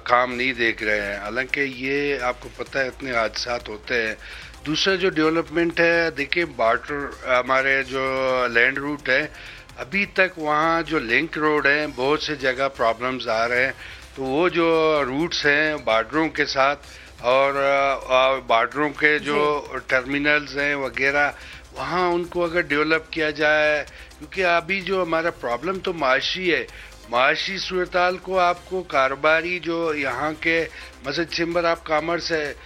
काम नहीं देख रहे हैं। हालांकि ये आपको पता है इतने हादसात होते हैं। दूसरा जो डेवलपमेंट है, देखिए बॉर्डर हमारे जो लैंड रूट है, अभी तक वहाँ जो लिंक रोड है बहुत से जगह प्रॉब्लम्स आ रहे हैं। तो वो जो रूट्स हैं बॉर्डरों के साथ और बॉर्डरों के जो टर्मिनल्स हैं वगैरह, वहाँ उनको अगर डेवलप किया जाए, क्योंकि अभी जो हमारा प्रॉब्लम तो माशी है, माशी सूरताल को आपको कारोबारी जो यहाँ के मसद चैम्बर ऑफ कॉमर्स है,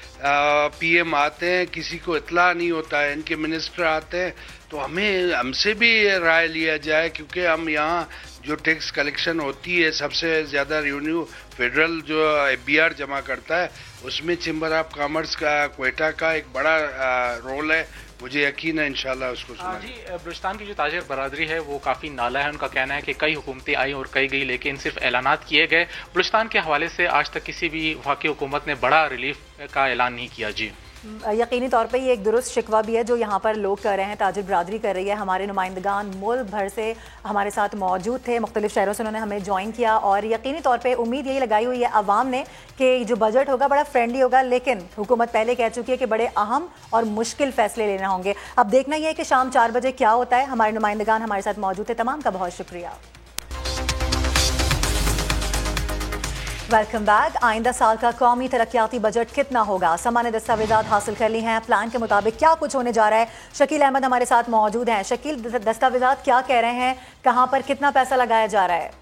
पीएम आते हैं, किसी को इतला नहीं होता है, इनके मिनिस्टर आते हैं, तो हमसे भी राय लिया जाए, क्योंकि हम यहाँ जो टैक्स कलेक्शन होती है सबसे ज़्यादा रेवेन्यू फेडरल जो FBR जमा करता है, उसमें चैम्बर ऑफ कॉमर्स का कोयटा का एक बड़ा रोल है। मुझे यकीन है इंशाल्लाह उसको सुना। जी बलूचिस्तान की जो ताजर बरादरी है वो काफ़ी नाला है। उनका कहना है कि कई हुकूमतें आई और कई गई, लेकिन सिर्फ ऐलानात किए गए। बलूचिस्तान के हवाले से आज तक किसी भी वफाकी हुकूमत ने बड़ा रिलीफ का ऐलान नहीं किया। जी यकीनी तौर पे ये एक दुरुस्त शिकवा भी है जो यहाँ पर लोग कर रहे हैं, ताजर बरादरी कर रही है। हमारे नुमाइंदगान मुल्क भर से हमारे साथ मौजूद थे, मुख्तलिफ शहरों से उन्होंने हमें ज्वाइन किया, और यकीनी तौर पे उम्मीद यही लगाई हुई है अवाम ने कि जो बजट होगा बड़ा फ्रेंडली होगा, लेकिन हुकूमत पहले कह चुकी है कि बड़े अहम और मुश्किल फैसले लेने होंगे। अब देखना ही है कि शाम 4 बजे क्या होता है। हमारे नुमाइंदगान हमारे साथ मौजूद थे, तमाम का बहुत शुक्रिया। Welcome back. आइंदा साल का कौमी तरक्याती बजट कितना होगा? समा ने दस्तावेजात हासिल कर ली हैं, प्लान के मुताबिक क्या कुछ होने जा रहा है। शकील अहमद हमारे साथ मौजूद हैं। शकील, दस्तावेजात क्या कह रहे हैं, कहां पर कितना पैसा लगाया जा रहा है?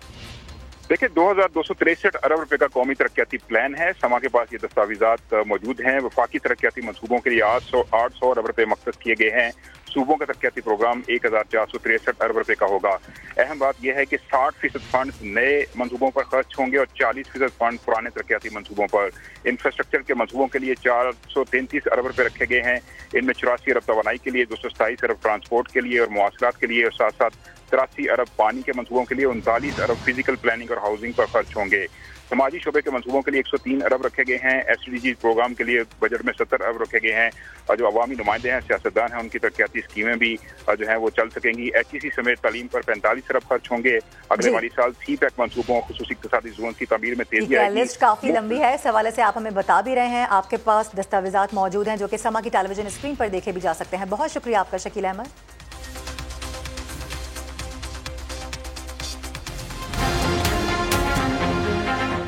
देखिए 2263 अरब रुपए का कौमी तरक्याती प्लान है। समा के पास ये दस्तावेजात मौजूद हैं। वफाकी तरक्याती मनसूबों के लिए 800 अरब रुपए मख्सूस किए गए हैं। सूबों का तरक्याती प्रोग्राम 1463 अरब रुपए का होगा। अहम बात यह है कि 60% फंड नए मनसूबों पर खर्च होंगे और 40% फंड पुराने तरक्याती मनसूबों पर। इंफ्रास्ट्रक्चर के मनसूबों के लिए 433 अरब रुपए रखे गए हैं। इनमें 84 अरब तवानाई के लिए, 227 अरब ट्रांसपोर्ट के लिए और मवासलात के लिए, और साथ साथ 83 अरब पानी के मनसूबों के लिए, 39 अरब फिजिकल प्लानिंग और हाउसिंग पर खर्च होंगे। समाजी शोबे के मनसूबों के लिए 103 अरब रखे गए हैं। SDG प्रोग्राम के लिए बजट में 70 अरब रखे गए हैं, और जो अवामी नुमाइंदे हैं, सियासतदान हैं, उनकी तरक्याती स्कीमें भी जो हैं वो चल सकेंगी। HEC समेत तालीम पर 45 अरब खर्च होंगे। अगले माली साल CPEC मनसूबों, खुसूसी इक़्तिसादी जोन की तमीर में तेजी आएगी। लिस्ट काफी लंबी है, इस हवाले से आप हमें बता भी रहे हैं। आपके पास दस्तावेजात मौजूद हैं जो कि समा की टेलीविजन स्क्रीन पर देखे भी जा सकते हैं। बहुत शुक्रिया आपका शकील अहमद।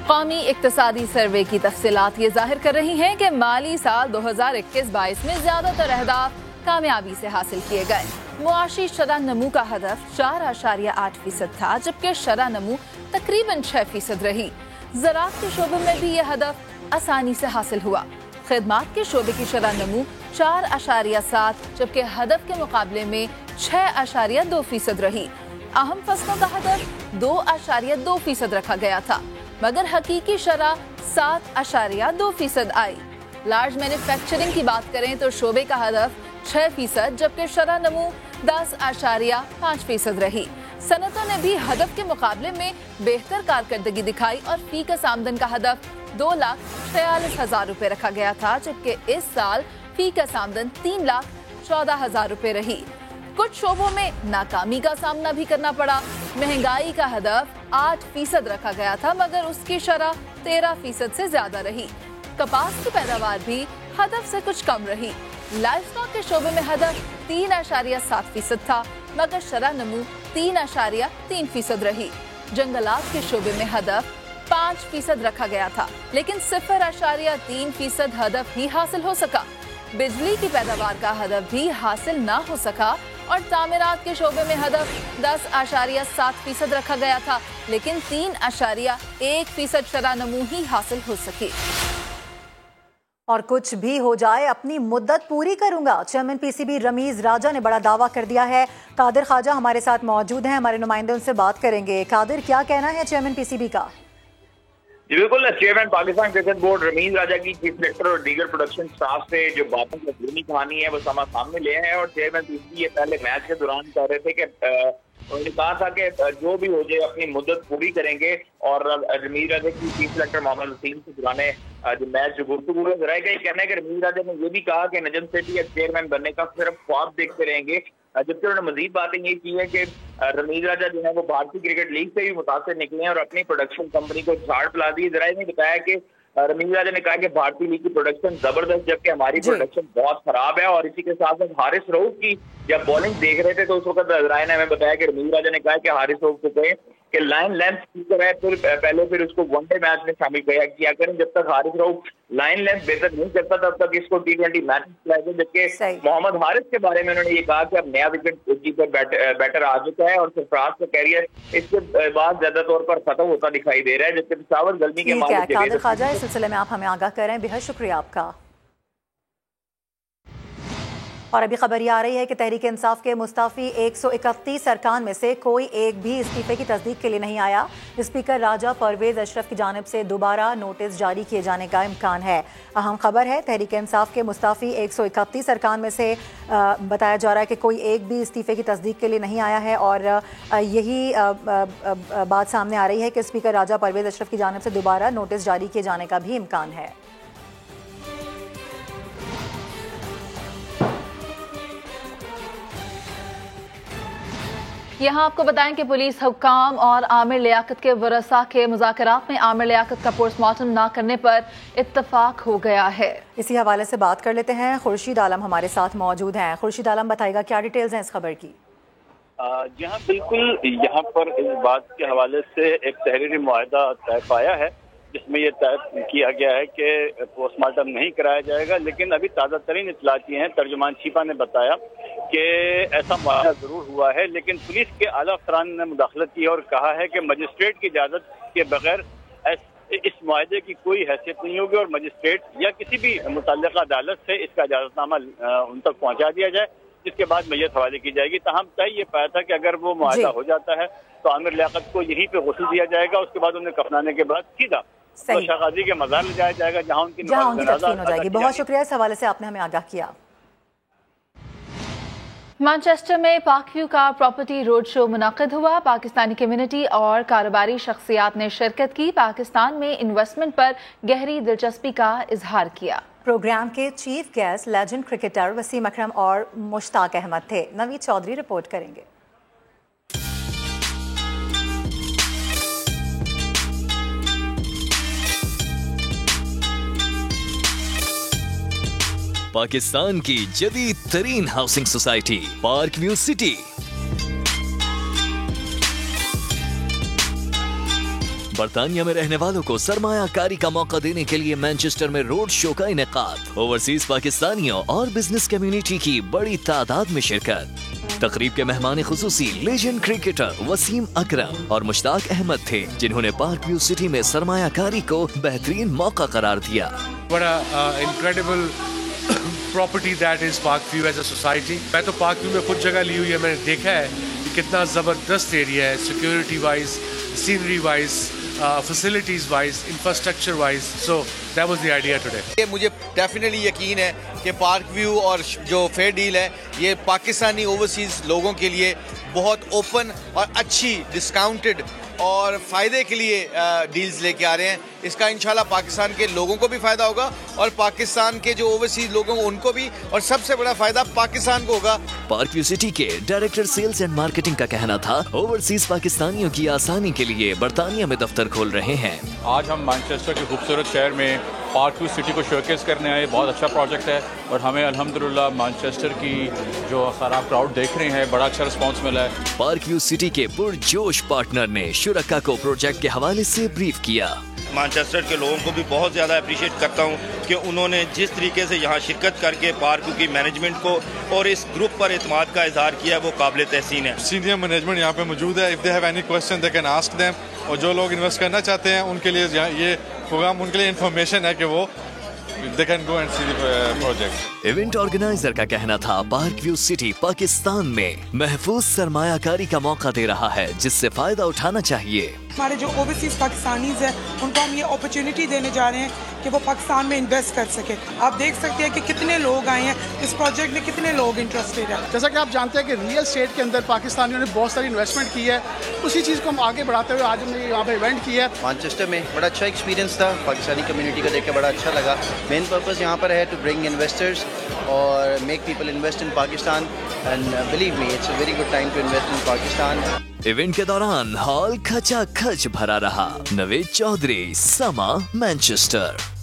कौमी इक्तिसादी सर्वे की तफसीलात ये जाहिर कर रही हैं कि माली साल 2021-22 में ज्यादातर अहदाफ कामयाबी से हासिल किए गए। मुआशी शरह नमू का हदफ 4.8% था, जबकि शरह नमू तकरीबन 6% रही। ज़राअत के शोबे में भी यह हदफ आसानी से हासिल हुआ। खिदमात के शोबे की शरह नमू 4.7, जबकि हदफ के मुकाबले में 6.2% रही। अहम फसलों का हदफ 2.2% रखा गया था, मगर हकीकी शरह 7.2% आई। लार्ज मैन्युफैक्चरिंग की बात करें तो शोबे का हदफ 6%, जबकि शरह नमू 10.5% रही। सनतों ने भी हदफ के मुकाबले में बेहतर कारकर्दगी दिखाई और फीकस आमदन का हदफ 2,46,000 रुपए रखा गया था, जबकि इस साल फीकस आमदन 3,14,000 रुपए रही। कुछ शोबों में नाकामी का सामना भी करना पड़ा। महंगाई का हदफ 8% रखा गया था, मगर उसकी शरह 13% से ज्यादा रही। कपास की पैदावार भी हदफ से कुछ कम रही। लाइफ स्टॉक के शोबे में हदफ 3.7% था, मगर शरह नमू 3.3% रही। जंगलात के शोबे में हदफ 5% रखा गया था, लेकिन 0.3% हदफ ही हासिल हो सका। बिजली की पैदावार का हदफ भी हासिल ना हो सका, और तामीरात के शोबे में हदफ 10.7% रखा गया था, लेकिन 3.1% शरह नमू ही हासिल हो सकी। और कुछ भी हो जाए अपनी मुद्दत पूरी करूंगा, चेयरमैन पीसीबी रमीज राजा ने बड़ा दावा कर दिया है। कादिर ख्वाजा हमारे साथ मौजूद हैं, हमारे नुमाइंदे उनसे बात करेंगे। कादिर, क्या कहना है चेयरमैन पीसीबी का? जी बिल्कुल, chairman Pakistan cricket board Rameez Raja की चीफ सेक्रेटरी और दीगर प्रोडक्शन स्टाफ से जो बातों की पूरी कहानी है वो सामने ले हैं। और चेयरमैन पीसीबी ये पहले मैच के दौरान कह रहे थे कि उन्होंने कहा था कि जो भी हो जाए अपनी मुद्दत पूरी करेंगे। और रमीज राजा की चीफ सेलेक्टर मोहम्मद वसीम से पुराने जो मैच जो गुफ्तगू है जरा का कहना है कि रमीज राजा ने ये भी कहा कि नजम सेठी का चेयरमैन बनने का सिर्फ ख्वाब देखते रहेंगे। जबकि उन्होंने मजीद बातें ये की है कि रमीज राजा जो है वो भारतीय क्रिकेट लीग से भी मुतासर निकले हैं और अपनी प्रोडक्शन कंपनी को झाड़ पिला दी। जरा ने बताया कि रमीज राजा ने कहा कि भारतीय लीग की प्रोडक्शन जबरदस्त, जबकि हमारी प्रोडक्शन बहुत खराब है। और इसी के साथ साथ हारिस रऊफ की जब बॉलिंग देख रहे थे तो उस वक्त राय ने हमें बताया कि रमीज राजा ने कहा कि हारिस रऊफ को कहें कि लाइन लेंथ ठीक है, फिर उसको वनडे मैच में शामिल किया करें। जब तक हारिस रऊफ लाइन लेंथ बेहतर नहीं करता तब तक इसको T20 मैच खिलाए। जबकि मोहम्मद हारिस के बारे में उन्होंने ये कहा कि अब नया विकेट कीपर बैटर आ चुका है और सरफराज का कैरियर इसके बाद ज्यादा तौर पर खत्म होता दिखाई दे रहा है। जबकि पेशावर गलमी के मामले कादिर ख्वाजा, इस सिलसिले में आप हमें आगाह कर रहे हैं, बेहद शुक्रिया आपका। और अभी खबर ये आ रही है कि तहरीक इंसाफ के मुस्ताफी 131 अरकान में से कोई एक भी इस्तीफे की तस्दीक के लिए नहीं आया। स्पीकर राजा परवेज अशरफ की जानिब से दोबारा नोटिस जारी किए जाने का इम्कान है। अहम खबर है, तहरीक इंसाफ के मुस्ताफी 131 अरकान में से बताया जा रहा है कि कोई एक भी इस्तीफे की तस्दीक के लिए नहीं आया है। और यही बात सामने आ रही है कि स्पीकर राजा परवेज अशरफ की जानिब से दोबारा नोटिस जारी किए जाने का भी इम्कान है। यहाँ आपको बताएं कि पुलिस हुक्काम और आमिर लियाकत के वरसा के मुज़ाकरात में आमिर लियाकत का पोस्टमार्टम ना करने पर इत्तफाक हो गया है। इसी हवाले से बात कर लेते हैं, खुर्शीद आलम हमारे साथ मौजूद हैं। खुर्शीद आलम, बताइएगा क्या डिटेल्स हैं इस खबर की? जी हाँ बिल्कुल, यहाँ पर इस बात के हवाले से एक तहरीरी मुआहदा तय पाया है जिसमें यह तय किया गया है कि पोस्टमार्टम नहीं कराया जाएगा। लेकिन अभी ताज़ा तरीन इत्तलात ये हैं, तर्जुमान शिपा ने बताया कि ऐसा मुआहदा जरूर हुआ है, लेकिन पुलिस के आला अफसरान ने मुदाखलत की और कहा है कि मजिस्ट्रेट की इजाज़त के बगैर इस मुआहदे की कोई हैसियत नहीं होगी और मजिस्ट्रेट या किसी भी मुतल्लिका अदालत से इसका इजाज़तनामा उन तक पहुँचा दिया जाए, जिसके बाद मैयत हवाले की जाएगी। तहम तय ये पाया था कि अगर वो मुआहदा हो जाता है तो आमिर लियाकत को यहीं पे गुस्ल दिया जाएगा। उसके बाद उन्हें कफनाने के बाद सीधा शाह गाजी के मज़ार ले जाया जाएगा जहाँ उनकी तदफीन हो जाएगी। बहुत शुक्रिया, इस हवाले से आपने हमें आगाह किया। मैनचेस्टर में पाकव्यू का प्रॉपर्टी रोड शो मुनाकिद हुआ। पाकिस्तानी कम्युनिटी और कारोबारी शख्सियात ने शिरकत की, पाकिस्तान में इन्वेस्टमेंट पर गहरी दिलचस्पी का इजहार किया। प्रोग्राम के chief guest legend cricketer Wasim Akram और मुश्ताक अहमद थे। नवीद चौधरी रिपोर्ट करेंगे। पाकिस्तान की जदीद तरीन housing society park view city बरतानिया में रहने वालों को सरमायाकारी का मौका देने के लिए मैनचेस्टर में रोड शो का इनेकाद। ओवरसीज पाकिस्तानियों और बिजनेस कम्युनिटी की बड़ी तादाद में शिरकत। तकरीब के मेहमान खुसूसी लेजेंड क्रिकेटर वसीम अकरम और मुश्ताक अहमद थे, जिन्होंने पार्क व्यू सिटी में सरमायाकारी को बेहतरीन मौका करार दिया। बड़ा incredible property that is park view as a society. मैं तो पार्क व्यू में खुद जगह ली हुई है, मैंने देखा है कि कितना ज़बरदस्त एरिया है, security wise, scenery wise, facilities wise, infrastructure wise. So that was the idea today. मुझे डेफिनेटली यकीन है कि पार्क व्यू और जो फेयर डील है ये पाकिस्तानी ओवरसीज लोगों के लिए बहुत ओपन और अच्छी डिस्काउंटेड और फ़ायदे के लिए डील्स लेके आ रहे हैं। इसका इंशाल्लाह पाकिस्तान के लोगों को भी फ़ायदा होगा और पाकिस्तान के जो ओवरसीज लोगों उनको भी, और सबसे बड़ा फ़ायदा पाकिस्तान को होगा। पार्क व्यू सिटी के डायरेक्टर सेल्स एंड मार्केटिंग का कहना था, ओवरसीज पाकिस्तानियों की आसानी के लिए बरतानिया में दफ्तर खोल रहे हैं। आज हम मैनचेस्टर के खूबसूरत शहर में पार्क व्यू सिटी को शोकेस करने आए। बहुत अच्छा प्रोजेक्ट है और हमें अल्हम्दुलिल्लाह मैनचेस्टर की जो खराब क्राउड देख रहे हैं बड़ा अच्छा रिस्पॉन्स मिला है। पार्क व्यू सिटी के पुरजोश पार्टनर ने शुरका को प्रोजेक्ट के हवाले से ब्रीफ किया। मैनचेस्टर के लोगों को भी बहुत ज़्यादा अप्रिशिएट करता हूँ कि उन्होंने जिस तरीके से यहाँ शिरकत करके पार्क की मैनेजमेंट को और इस ग्रुप पर एतमाद का इजहार किया वो काबिल तहसीन है। सीनियर मैनेजमेंट यहाँ पे मौजूद है। If they have any question they can ask them. और जो लोग इन्वेस्ट करना चाहते हैं उनके लिए ये प्रोग्राम उनके लिए इन्फॉर्मेशन है कि वो they can go and see the project। Event organiser का कहना था पार्क व्यू सिटी पाकिस्तान में महफूज सरमायाकारी का मौका दे रहा है जिससे फायदा उठाना चाहिए। हमारे जो ओवरसीज पाकिस्तानीज हैं उनको हम ये अपॉर्चुनिटी देने जा रहे हैं कि वो पाकिस्तान में इन्वेस्ट कर सके। आप देख सकते हैं कि कितने लोग आए हैं इस प्रोजेक्ट में, कितने लोग इंटरेस्टेड हैं। जैसा कि आप जानते हैं कि रियल एस्टेट के अंदर पाकिस्तानियों ने बहुत सारी इन्वेस्टमेंट की है, उसी चीज़ को हम आगे बढ़ाते हुए आज हमने यहाँ पे इवेंट किया है। मैनचेस्टर में बड़ा अच्छा एक्सपीरियंस था, पाकिस्तानी कम्युनिटी को देख के बड़ा अच्छा लगा। मेन पर्पस यहाँ पर है टू ब्रिंग इन्वेस्टर्स और make people invest in Pakistan and believe me it's a very good time to invest in Pakistan. Event के दौरान हॉल खचाखच भरा रहा। नवेद चौधरी, समा, मैनचेस्टर।